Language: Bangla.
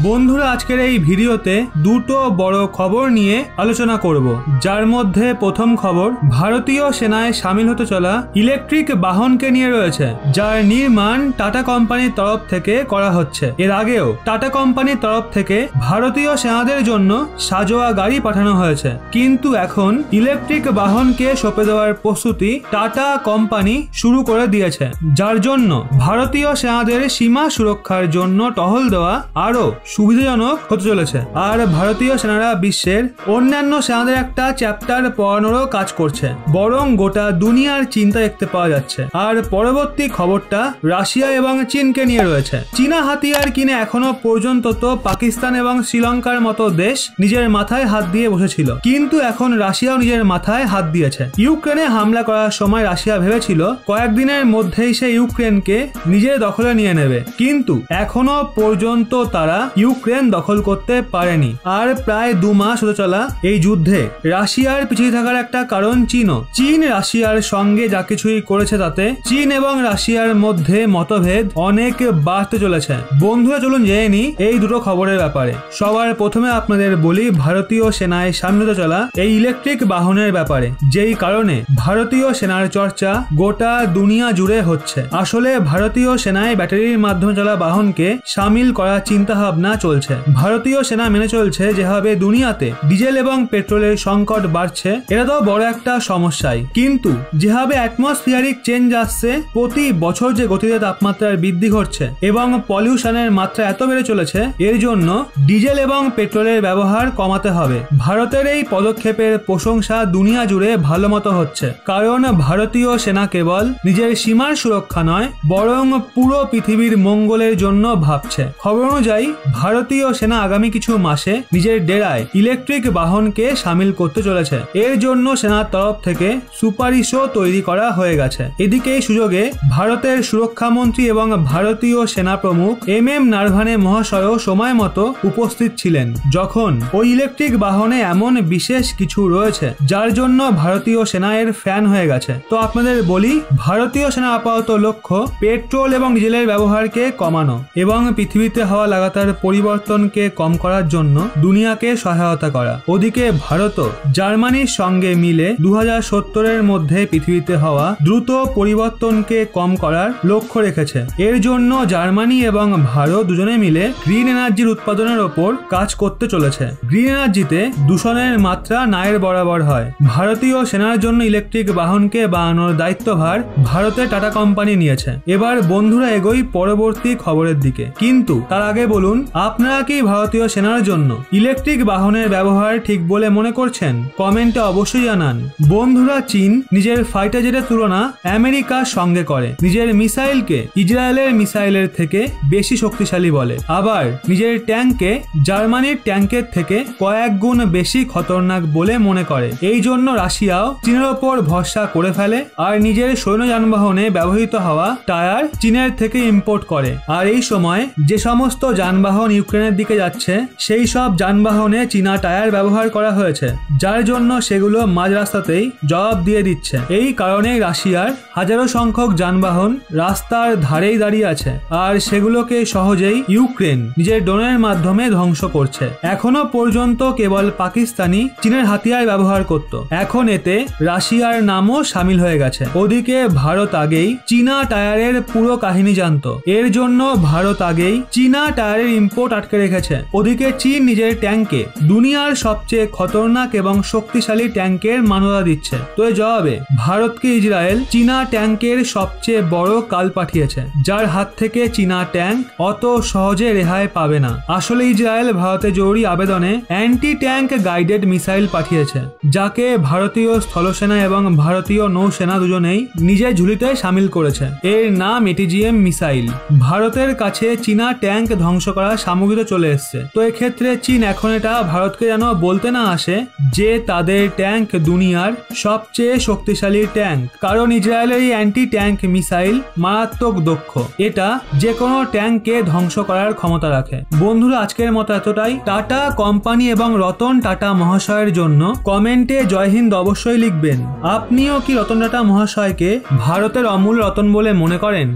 বন্ধুরা আজকের এই ভিডিওতে দুটো বড় খবর নিয়ে আলোচনা করব, যার মধ্যে প্রথম খবর ভারতীয় সেনায় শামিল হতে চলা ইলেকট্রিক বাহনকে নিয়ে রয়েছে, যার নির্মাণ টাটা কোম্পানির তরফ থেকে করা হচ্ছে। এর আগেও টাটা কোম্পানির তরফ থেকে ভারতীয় সেনাদের জন্য সাজোয়া গাড়ি পাঠানো হয়েছে, কিন্তু এখন ইলেকট্রিক বাহনকে সঁপে দেওয়ার প্রস্তুতি টাটা কোম্পানি শুরু করে দিয়েছে, যার জন্য ভারতীয় সেনাদের সীমা সুরক্ষার জন্য টহল দেওয়া আরো সুবিধাজনক হতে চলেছে। আর ভারতীয় সেনারা বিশ্বের অন্যান্য সেনাদের একটা চ্যাপ্টার পড়ানোরও কাজ করছে, বরং গোটা দুনিয়ার চিন্তা দেখতে পাওয়া যাচ্ছে। আর পরবর্তী খবরটা রাশিয়া এবং চীনকে নিয়ে রয়েছে। চীনা হাতিয়ার কিনে এখনো পর্যন্ত তো পাকিস্তান এবং শ্রীলঙ্কার মতো দেশ নিজের মাথায় হাত দিয়ে বসেছিল, কিন্তু এখন রাশিয়াও নিজের মাথায় হাত দিয়েছে। ইউক্রেনে হামলা করার সময় রাশিয়া ভেবেছিল কয়েকদিনের মধ্যেই সে ইউক্রেনকে নিজের দখলে নিয়ে নেবে, কিন্তু এখনো পর্যন্ত তারা ইউক্রেন দখল করতে পারেনি। আর প্রায় 2 মাস হতে চলা এই যুদ্ধে রাশিয়ার পিছিয়ে থাকার একটা কারণ চীন রাশিয়ার সঙ্গে যা কিছুই করেছে তাতে চীন এবং রাশিয়ার মধ্যে মতভেদ অনেক বাড়তে চলেছে। বন্ধুরা চলুন জেনে নিই এই দুটো খবরের ব্যাপারে। সবার প্রথমে আপনাদের বলি ভারতীয় সেনায় সামিল হতে চলা এই ইলেকট্রিক বাহনের ব্যাপারে, যেই কারণে ভারতীয় সেনার চর্চা গোটা দুনিয়া জুড়ে হচ্ছে। আসলে ভারতীয় সেনায় ব্যাটারির মাধ্যমে চলা বাহনকে সামিল করার চিন্তা ভাবনা চলছে। ভারতীয় সেনা মেনে চলছে যেভাবে দুনিয়াতে ডিজেল এবং পেট্রোলের সংকট বাড়ছে, এটা তো বড় একটা সমস্যাই, কিন্তু যেভাবে অ্যাটমসফিয়ারিক চেঞ্জ আসছে, প্রতি বছর যে গতিতে তাপমাত্রার বৃদ্ধি ঘটছে এবং পলিউশনের মাত্রা এত বেড়ে চলেছে, এর জন্য ডিজেল এবং পেট্রোলের ব্যবহার কমাতে হবে। ভারতের এই পদক্ষেপের প্রশংসা দুনিয়া জুড়ে ভালো মতো হচ্ছে, কারণ ভারতীয় সেনা কেবল নিজের সীমার সুরক্ষা নয়, বরং পুরো পৃথিবীর মঙ্গলের জন্য ভাবছে। খবর অনুযায়ী ভারতীয় সেনা আগামী কিছু মাসে নিজের ডেরায় ইলেকট্রিক বাহনকে সামিল করতে চলেছে। এর জন্য সেনার তরফ থেকে সুপারিশও তৈরি করা হয়ে গেছে। এদিকে এই সুযোগে ভারতের সুরক্ষা মন্ত্রী এবং ভারতীয় সেনা প্রমুখ MM নারভানে মহাশয়ও সময় মতো উপস্থিত ছিলেন, যখন ওই ইলেকট্রিক বাহনে এমন বিশেষ কিছু রয়েছে যার জন্য ভারতীয় সেনা এর ফ্যান হয়ে গেছে। তো আপনাদের বলি, ভারতীয় সেনা আপাতত লক্ষ্য পেট্রোল এবং ডিজেলের ব্যবহারকে কমানো এবং পৃথিবীতে হওয়া লাগাতার পরিবর্তনকে কম করার জন্য দুনিয়াকে সহায়তা করা। ওদিকে ভারতও জার্মানির সঙ্গে মিলে 2070-এর মধ্যে পৃথিবীতে হওয়া দ্রুত পরিবর্তনকে কম করার লক্ষ্য রেখেছে। এর জন্য জার্মানি এবং ভারত দুজনে মিলে গ্রিন এনার্জির উৎপাদনের ওপর কাজ করতে চলেছে। গ্রিন এনার্জিতে দূষণের মাত্রা নায়ের বরাবর হয়। ভারতীয় সেনার জন্য ইলেকট্রিক বাহনকে বানানোর দায়িত্বভার ভারতের টাটা কোম্পানি নিয়েছে। এবার বন্ধুরা এগোই পরবর্তী খবরের দিকে, কিন্তু তার আগে বলুন, আপনারা কি ভারতীয় সেনার জন্য ইলেকট্রিক বাহনের ব্যবহার ঠিক বলে মনে করছেন? কমেন্টে অবশ্যই জানান। বন্ধুরা, চীন নিজের ফাইটার জেটের তুলনা আমেরিকার সঙ্গে করে, নিজের মিসাইলকে ইসরায়েলের মিসাইলের থেকে বেশি শক্তিশালী বলে, আবার নিজের ট্যাঙ্ককে জার্মানির ট্যাঙ্কের থেকে কয়েক গুণ বেশি খতরনাক বলে মনে করে। এই জন্য রাশিয়াও চীনের ওপর ভরসা করে ফেলে আর নিজের সৈন্য যানবাহনে ব্যবহৃত হওয়া টায়ার চীনের থেকে ইম্পোর্ট করে। আর এই সময় যে সমস্ত যানবাহন ইউক্রেনের দিকে যাচ্ছে, সেই সব যানবাহনে চীনা টায়ার ব্যবহার করা হয়েছে, যার জন্য সেগুলো মাঝ রাস্তাতেই জবাব দিয়ে দিচ্ছে। এই কারণে রাশিয়ার হাজারো সংখ্যক যানবাহন রাস্তার ধারেই দাঁড়িয়ে আছে, আর সেগুলোকে সহজেই ইউক্রেন নিজের ড্রোনের মাধ্যমে ধ্বংস করছে। এখনো পর্যন্ত কেবল পাকিস্তানি চীনের হাতিয়ার ব্যবহার করত, এখন এতে রাশিয়ার নামও সামিল হয়ে গেছে। ওদিকে ভারত আগেই চীনা টায়ারের পুরো কাহিনী জানতো, এর জন্য ভারত আগেই চীনা টায়ারের ইম্পোর্ট আটকে রেখেছে। ওদিকে চীন নিজের ট্যাঙ্কে দুনিয়ার সবচেয়ে খতরনাক এবং শক্তিশালী ট্যাঙ্কের মান্যতা দিচ্ছে। তো এর জবাবে ভারতকে ইসরায়েল চীনা ট্যাঙ্কের সবচেয়ে বড় কাল পাঠিয়েছে, যার হাত থেকে চীনা ট্যাঙ্ক অত সহজে রেহাই পাবে না। আসলে ইসরায়েল ভারতের জরুরি আবেদনে অ্যান্টি ট্যাঙ্ক গাইডেড মিসাইল পাঠিয়েছে, যাকে ভারতীয় স্থলসেনা এবং ভারতীয় নৌসেনা দুজনেই নিজের ঝুলিতে সামিল করেছে। এর নাম ATGM মিসাইল। ভারতের কাছে চীনা ট্যাঙ্ক ধ্বংস করার সামগ্রী চলে এসছে। তো এক্ষেত্রে চীন এখন এটা ভারতকে যেন বলতে না আসে যে তাদের ট্যাঙ্ক দুনিয়ার সবচেয়ে শক্তিশালী ট্যাঙ্ক, কারণ ইসরায়েলের এই অ্যান্টি ট্যাঙ্ক মিসাইল মারাত্মক দক্ষ, এটা যে কোনো ট্যাঙ্ককে ধ্বংস করার ক্ষমতা রাখে। বন্ধুরা, আজকের মতো এতটাই। টাটা কোম্পানি এবং রতন টাটা মহাশয়ের জন্য কমেন্টে জয় হিন্দ অবশ্যই লিখবেন। আপনিও কি রতন টাটা মহাশয়কে ভারতের অমূল্য রতন বলে মনে করেন?